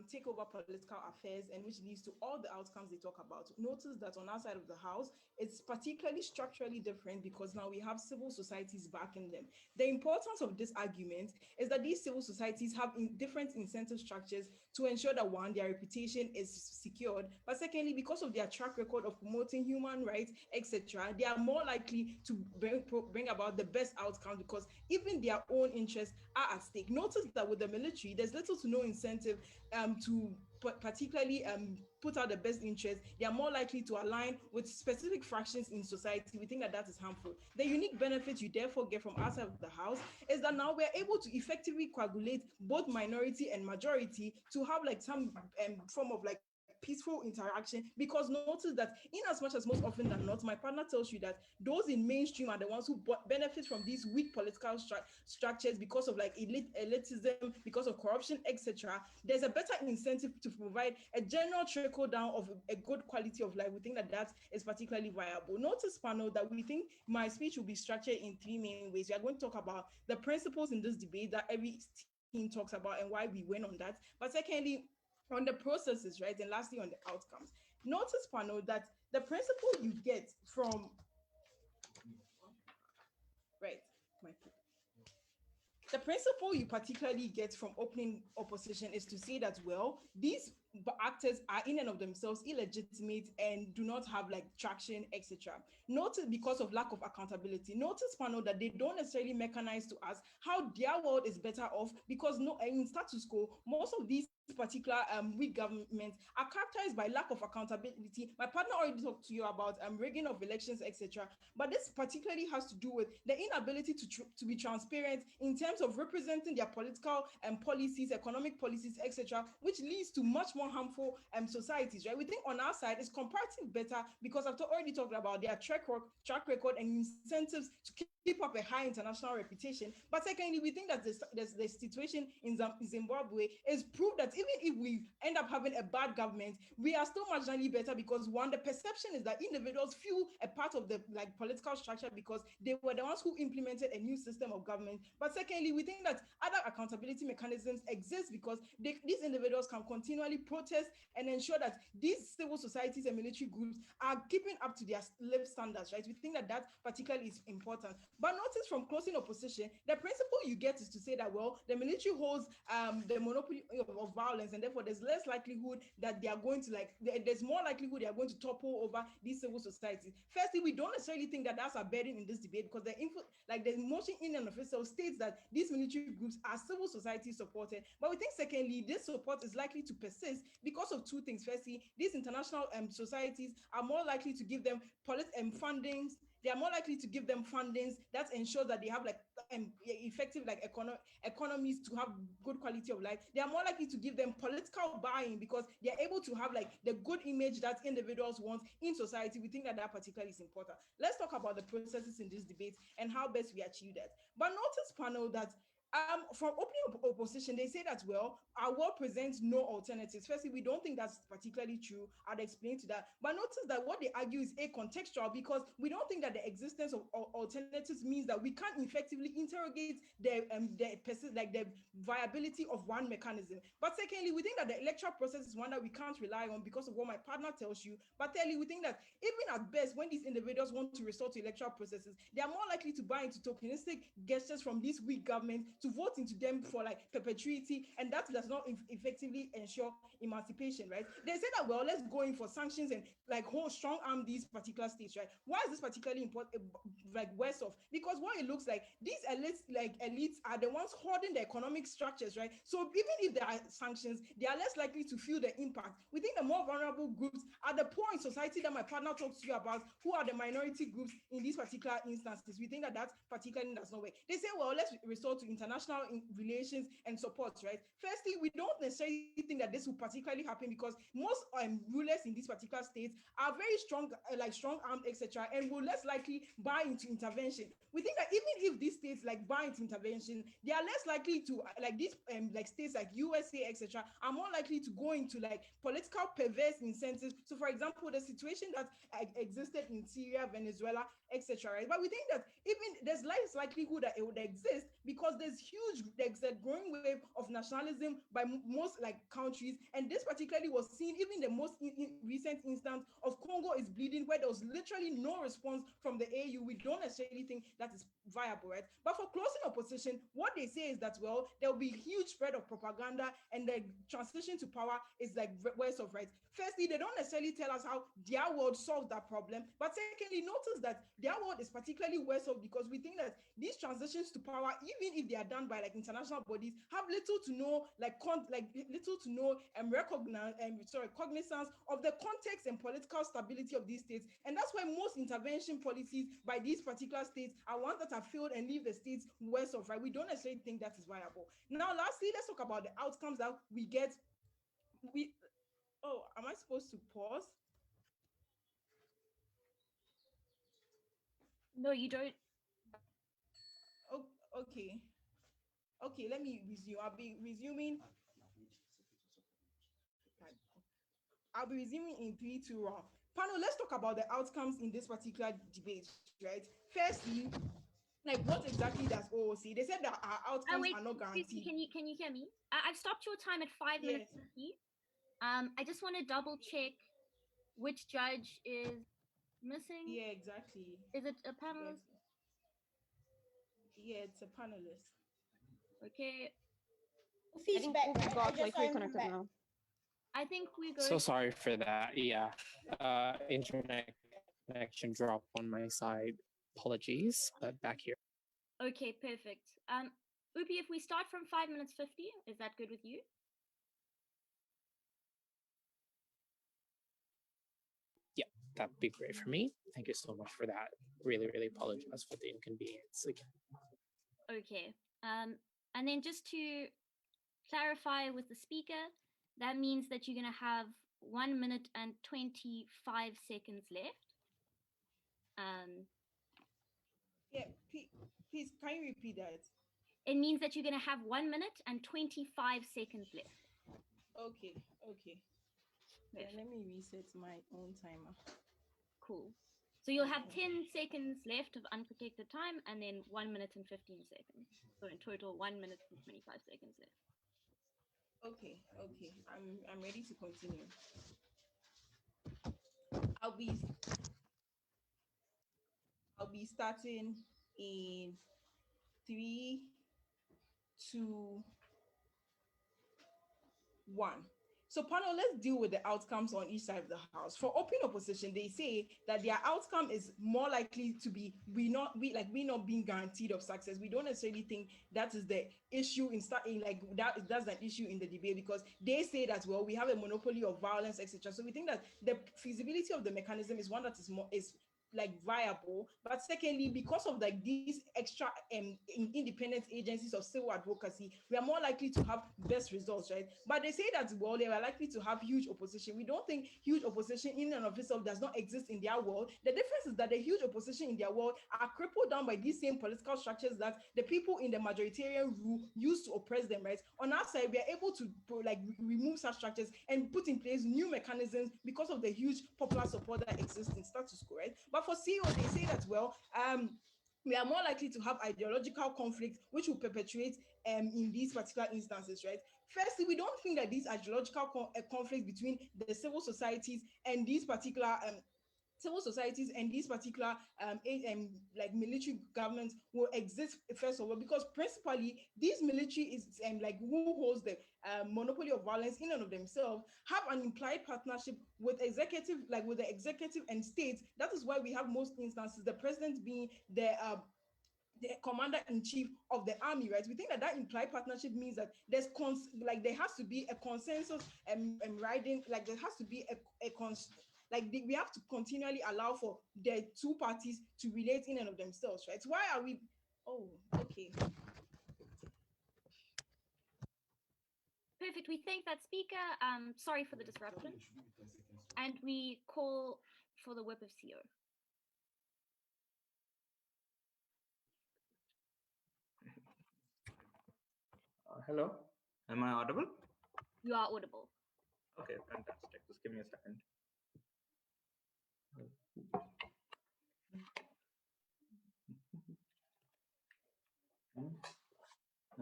take over political affairs, and which leads to all the outcomes they talk about. Notice that on our side of the house, it's particularly structurally different because now we have civil societies backing them. The importance of this argument is that these civil societies have different incentive structures to ensure that, one, their reputation is secured, but secondly, because of their track record of promoting human rights, etc., they are more likely to bring about the best outcome because even their own interests are at stake. Notice that with the military, there's little to no incentive to particularly put out the best interest. They are more likely to align with specific fractions in society. We think that that is harmful. The unique benefit you therefore get from outside of the house is that now we're able to effectively coagulate both minority and majority to have like some form of like peaceful interaction, because notice that in as much as most often than not, my partner tells you that those in mainstream are the ones who benefit from these weak political structures because of like elitism, because of corruption, etc. There's a better incentive to provide a general trickle down of a good quality of life. We think that that is particularly viable. Notice, panel, that we think my speech will be structured in three main ways. We are going to talk about the principles in this debate that every team talks about and why we win on that. But secondly, on the processes, right? And lastly, on the outcomes. Notice, panel, that the principle you get from, right, the principle you particularly get from opening opposition is to say that, well, these actors are in and of themselves illegitimate and do not have like traction, etc. Notice, because of lack of accountability. Notice, panel, that they don't necessarily mechanize to us how their world is better off, because in status quo, most of these particular weak governments are characterized by lack of accountability. My partner already talked to you about rigging of elections, etc. But this particularly has to do with the inability to be transparent in terms of representing their political policies, economic policies, etc., which leads to much more harmful societies, right? We think on our side it's comparatively better because I've already talked about their track record and incentives to keep up a high international reputation. But secondly, we think that the situation in Zimbabwe is proof that even if we end up having a bad government, we are still marginally better because, one, the perception is that individuals feel a part of the like political structure because they were the ones who implemented a new system of government. But secondly, we think that other accountability mechanisms exist because these individuals can continually protest and ensure that these civil societies and military groups are keeping up to their lived standards, right? We think that that particularly is important. But notice, from closing opposition, the principle you get is to say that, well, the military holds the monopoly of violence, and therefore there's less likelihood that they are going to there's more likelihood they are going to topple over these civil societies. Firstly, we don't necessarily think that that's a burden in this debate because the motion in and of itself states that these military groups are civil society supported. But we think, secondly, this support is likely to persist because of two things. Firstly, these international societies are more likely to give them fundings. They are more likely to give them fundings that ensure that they have effective economies to have good quality of life. They are more likely to give them political buying because they are able to have the good image that individuals want in society. We think that that particularly is important. Let's talk about the processes in this debate and how best we achieve that. But notice, panel, that from opening opposition, they say that, well, our world presents no alternatives. Firstly, we don't think that's particularly true. I'd explain to that. But notice that what they argue is acontextual because we don't think that the existence of alternatives means that we can't effectively interrogate the viability of one mechanism. But secondly, we think that the electoral process is one that we can't rely on because of what my partner tells you. But thirdly, we think that even at best, when these individuals want to resort to electoral processes, they are more likely to buy into tokenistic gestures from these weak governments to vote into them for perpetuity, and that does not effectively ensure emancipation, right? They say that, well, let's go in for sanctions and strong arm these particular states, right? Why is this particularly important, worse off? Because what it looks like, these elites are the ones holding the economic structures, right? So even if there are sanctions, they are less likely to feel the impact. We think the more vulnerable groups are the poor in society that my partner talks to you about, who are the minority groups in these particular instances. We think that that particularly does not work. They say, well, let's resort to international relations and support, right? Firstly, we don't necessarily think that this will particularly happen because most rulers in these particular states are very strong, strong armed, etc., and will less likely buy into intervention. We think that even if these states buy into intervention, they are less likely to these states like USA, etc., are more likely to go into political perverse incentives. So, for example, the situation that existed in Syria, Venezuela, etc., right? But we think that even there's less likelihood that it would exist because there's a growing wave of nationalism by most countries, and this particularly was seen even the most recent instance of Congo is bleeding, where there was literally no response from the AU. We don't necessarily think that is viable, right? But for closing opposition, what they say is that, well, there will be huge spread of propaganda and the transition to power is worse off, right? Firstly, they don't necessarily tell us how their world solves that problem, but secondly, notice that their world is particularly worse off because we think that these transitions to power, even if they are done by international bodies, have little to no cognizance of the context and political stability of these states. And that's why most intervention policies by these particular states are ones that have failed and leave the states worse off, right? We don't necessarily think that is viable. Now, lastly, let's talk about the outcomes that we get. Oh, am I supposed to pause? No, you don't. Oh, okay. Okay, let me resume. I'll be resuming in 3-2 round. Panel, let's talk about the outcomes in this particular debate, right? Firstly, like what exactly does OO say? They said that our outcomes wait, are not excuse me, guaranteed. can you hear me? I've stopped your time at 5 minutes 50. I just want to double check which judge is missing. Yeah, exactly. Is it a panelist? Yeah, it's a panelist. Okay. Uphie's back, right? I just saw him come back. now. I think we're going. So sorry for that. Yeah, internet connection drop on my side. Apologies, but back here. Okay, perfect. Uphie, if we start from 5 minutes 50, is that good with you? Yeah, that'd be great for me. Thank you so much for that. Really, really apologize for the inconvenience again. Okay. And then just to clarify with the speaker, that means that you're going to have 1 minute and 25 seconds left. Yeah, please, can you repeat that? It means that you're going to have 1 minute and 25 seconds left. Okay. Yeah, let me reset my own timer. Cool. So you'll have 10 seconds left of unprotected time and then 1 minute and 15 seconds. So in total, 1 minute and 25 seconds left. Okay. I'm ready to continue. I'll be starting in 3, 2, 1. So panel, let's deal with the outcomes on each side of the house. For open opposition, they say that their outcome is more likely to be we not being guaranteed of success. We don't necessarily think that is the issue that's an issue in the debate, because they say that, well, we have a monopoly of violence, etc. So we think that the feasibility of the mechanism is one that is viable, but secondly, because of these extra independent agencies of civil advocacy, we are more likely to have best results, right? But they say that, well, they are likely to have huge opposition. We don't think huge opposition in and of itself does not exist in their world. The difference is that the huge opposition in their world are crippled down by these same political structures that the people in the majoritarian rule used to oppress them, right? On our side, we are able to remove such structures and put in place new mechanisms because of the huge popular support that exists in status quo, right? But for CEO, they say that, well, we are more likely to have ideological conflict, which will perpetuate in these particular instances, right? Firstly, we don't think that these ideological conflicts between the civil societies and these particular military governments will exist, first of all, because principally these military is who holds the monopoly of violence in and of themselves have an implied partnership with the executive and states. That is why we have most instances the president being the commander-in-chief of the army, right? We think that implied partnership means that there has to be a consensus riding, there has to be we have to continually allow for the two parties to relate in and of themselves, right? Why are we? Oh, okay. Perfect. We thank that speaker. Sorry for the disruption. And we call for the whip of CO. Hello, am I audible? You are audible. Okay, fantastic. Just give me a second.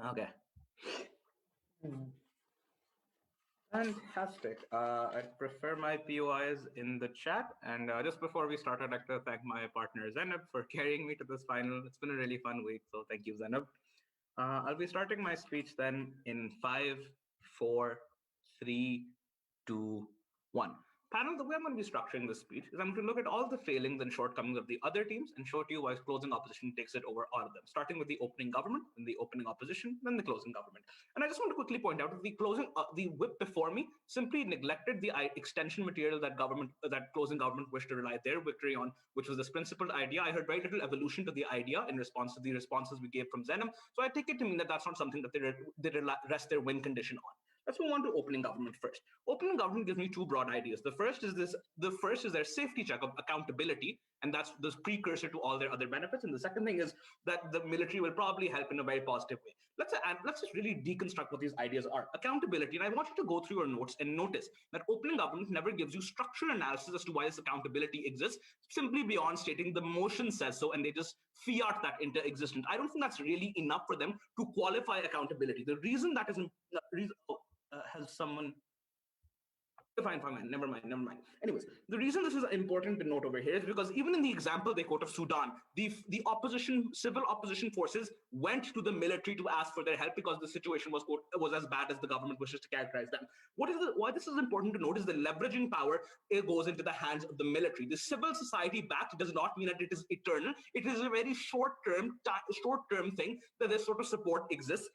Okay. Fantastic. I'd prefer my POIs in the chat. And just before we start, I'd like to thank my partner Zainab for carrying me to this final. It's been a really fun week, so thank you, Zainab. I'll be starting my speech then in 5, 4, 3, 2, 1. Panel, the way I'm going to be structuring this speech is I'm going to look at all the failings and shortcomings of the other teams and show to you why closing opposition takes it over all of them, starting with the opening government, then the opening opposition, then the closing government. And I just want to quickly point out that the whip before me simply neglected the extension material that closing government wished to rely their victory on, which was this principled idea. I heard very little evolution to the idea in response to the responses we gave from Zainab. So I take it to mean that that's not something that they rest their win condition on. Let's move on to opening government first. Opening government gives me two broad ideas. The first is their safety check of accountability, and that's the precursor to all their other benefits. And the second thing is that the military will probably help in a very positive way. Let's just really deconstruct what these ideas are. Accountability, and I want you to go through your notes and notice that opening government never gives you structural analysis as to why this accountability exists, simply beyond stating the motion says so, and they just fiat that into existence. I don't think that's really enough for them to qualify accountability. The reason that is has someone fine, never mind. Anyways, the reason this is important to note over here is because even in the example they quote of Sudan, the civil opposition forces went to the military to ask for their help because the situation was as bad as the government wishes to characterize them. Why this is important to note is the leveraging power, it goes into the hands of the military. The civil society backed does not mean that it is eternal. It is a very short-term thing that this sort of support exists.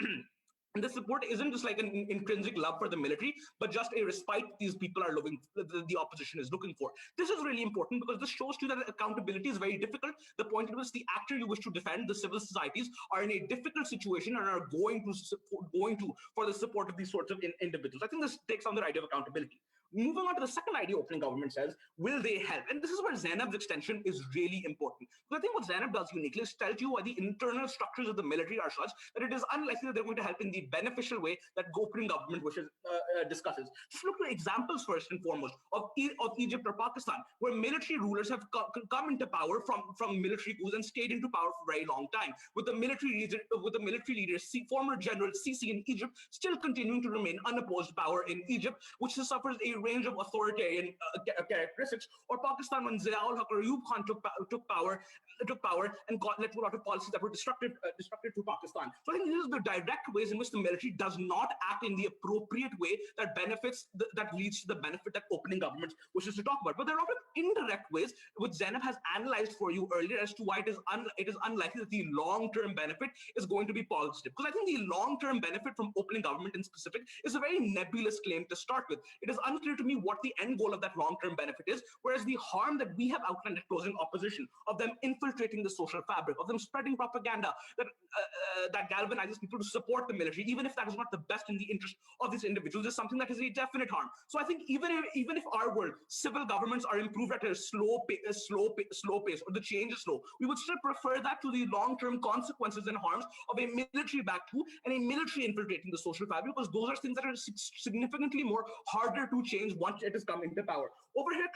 And the support isn't just like an intrinsic love for the military, but just a respite these people are looking, the opposition is looking for. This is really important because this shows to you that accountability is very difficult. The point at which the actor you wish to defend, the civil societies, are in a difficult situation and are going to for the support of these sorts of individuals. I think this takes on the idea of accountability. Moving on to the second idea opening government says, will they help? And this is where Zainab's extension is really important. Because I think what Zainab does uniquely is tell you why the internal structures of the military are such that it is unlikely that they're going to help in the beneficial way that opening government discusses. Just look at examples first and foremost of Egypt or Pakistan, where military rulers have come into power from military coups and stayed into power for a very long time. With the military leader, former General Sisi in Egypt, still continuing to remain unopposed power in Egypt, which suffers a range of authoritarian characteristics, or Pakistan when Ziaul Haq or Ayub Khan took power and led to a lot of policies that were destructive to Pakistan. So I think these are the direct ways in which the military does not act in the appropriate way that leads to the benefit that opening government wishes to talk about. But there are a lot of indirect ways which Zainab has analyzed for you earlier as to why it is unlikely that the long-term benefit is going to be positive. Because I think the long-term benefit from opening government in specific is a very nebulous claim to start with. It is unclear to me what the end goal of that long-term benefit is, whereas the harm that we have outlined at closing opposition, of them infiltrating the social fabric, of them spreading propaganda that galvanizes people to support the military, even if that is not the best in the interest of these individuals, is something that is a definite harm. So I think even if our world, civil governments are improved at a slow pace, or the change is slow, we would still prefer that to the long-term consequences and harms of a military-backed coup and a military infiltrating the social fabric, because those are things that are significantly more harder to change once it has come into power. Over here,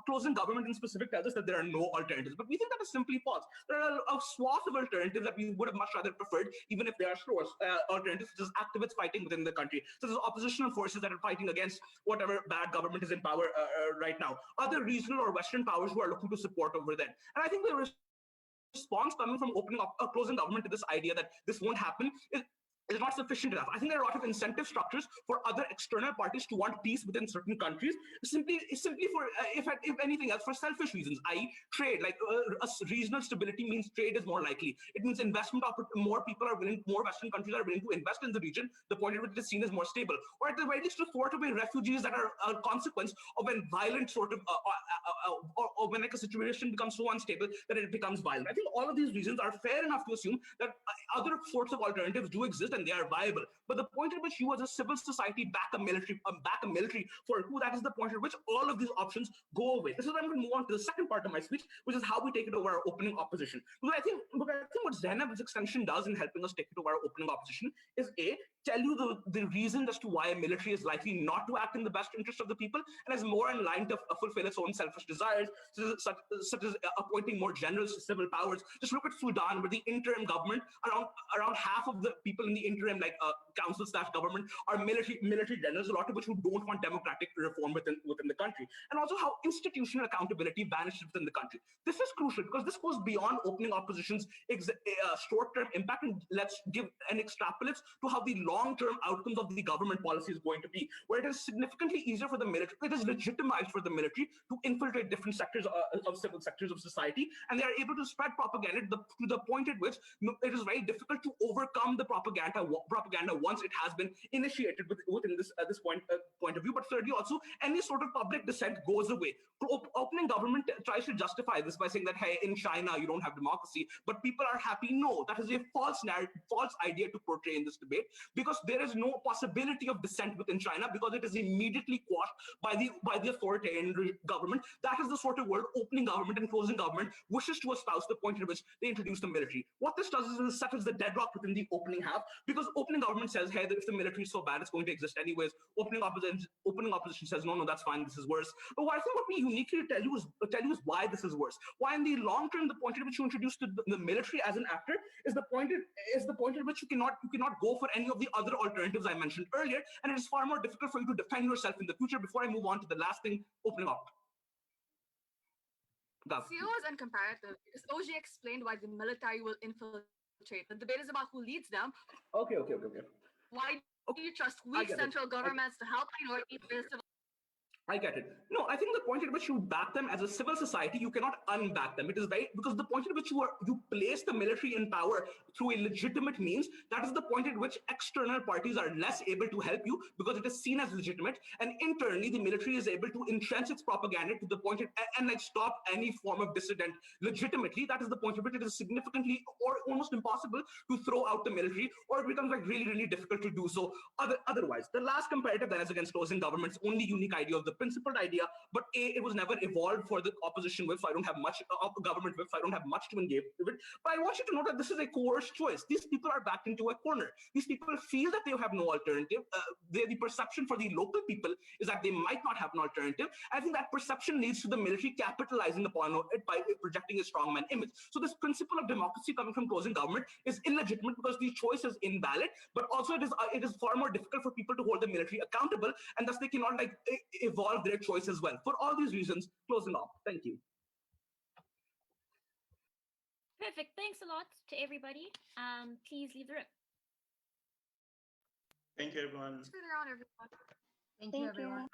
closing government in specific tells us that there are no alternatives, but we think that is simply false. There are a swath of alternatives that we would have much rather preferred, even if they are slow alternatives, such as activists fighting within the country, such as oppositional forces that are fighting against whatever bad government is in power right now, other regional or Western powers who are looking to support over them. And I think the response coming from closing government to this idea that this won't happen is not sufficient enough. I think there are a lot of incentive structures for other external parties to want peace within certain countries, simply for, if anything else, for selfish reasons, i.e. trade. Like regional stability means trade is more likely. It means investment, more Western countries are willing to invest in the region, the point at which it is seen as more stable. Or at the very least to thwart away refugees that are a consequence of a violent sort of, or when like a situation becomes so unstable that it becomes violent. I think all of these reasons are fair enough to assume that other sorts of alternatives do exist and they are viable. But the point at which you as a civil society back a military for a coup, that is the point at which all of these options go away. This is where I'm going to move on to the second part of my speech, which is how we take it over our opening opposition. Because I think what Zainab's extension does in helping us take it over our opening opposition is tell you the reason as to why a military is likely not to act in the best interest of the people and is more in line to fulfill its own selfish desires, such as appointing more generals to civil powers. Just look at Sudan, where the interim government, around half of the people in the interim, like council/government, are military generals, a lot of which who don't want democratic reform within the country. And also how institutional accountability vanishes within the country. This is crucial because this goes beyond opening opposition's short-term impact and let's give and extrapolates to how the long-term outcomes of the government policy is going to be, where it is significantly easier for the military, it is legitimized for the military to infiltrate different sectors of civil sectors of society, and they are able to spread propaganda to the point at which it is very difficult to overcome the propaganda once it has been initiated within this point of view. But thirdly, also any sort of public dissent goes away. Opening government tries to justify this by saying that, hey, in China you don't have democracy, but people are happy. No, that is a false idea to portray in this debate, because there is no possibility of dissent within China, because it is immediately quashed by the authoritarian government. That is the sort of world opening government and closing government wishes to espouse, the point at which they introduce the military. What this does is it settles the deadlock within the opening half, because opening government says, hey, if the military is so bad, it's going to exist anyways. Opening opposition says, no, that's fine, this is worse. But what I think what we uniquely tell you is why this is worse. Why in the long term, the point at which you introduce the military as an actor is the point at which you cannot go for any of the other alternatives I mentioned earlier, and it is far more difficult for you to defend yourself in the future. Before I move on to the last thing, opening up. CO is uncomparative because OG explained why the military will infiltrate. The debate is about who leads them. Okay. Why do you trust weak central governments to help minorities? I get it. No, I think the point at which you back them as a civil society, you cannot unback them. It is right, because the point at which you place the military in power through a legitimate means, that is the point at which external parties are less able to help you, because it is seen as legitimate, and internally the military is able to entrench its propaganda to the point and like stop any form of dissident legitimately. That is the point at which it is significantly or almost impossible to throw out the military, or it becomes like really, really difficult to do so otherwise. The last comparative then is against closing government's only unique idea of the principled idea, but it was never evolved for the opposition whip, so I don't have much government whip, so I don't have much to engage with. But I want you to know that this is a coerced choice. These people are backed into a corner. These people feel that they have no alternative. The perception for the local people is that they might not have an alternative. I think that perception leads to the military capitalizing upon it by projecting a strongman image. So this principle of democracy coming from closing government is illegitimate, because the choice is invalid, but also it is far more difficult for people to hold the military accountable, and thus they cannot like evolve their choice as well. For all these reasons, closing off. Thank you. Perfect. Thanks a lot to everybody. Please leave the room. Thank you, everyone. Turn around, everyone. Thank you, everyone.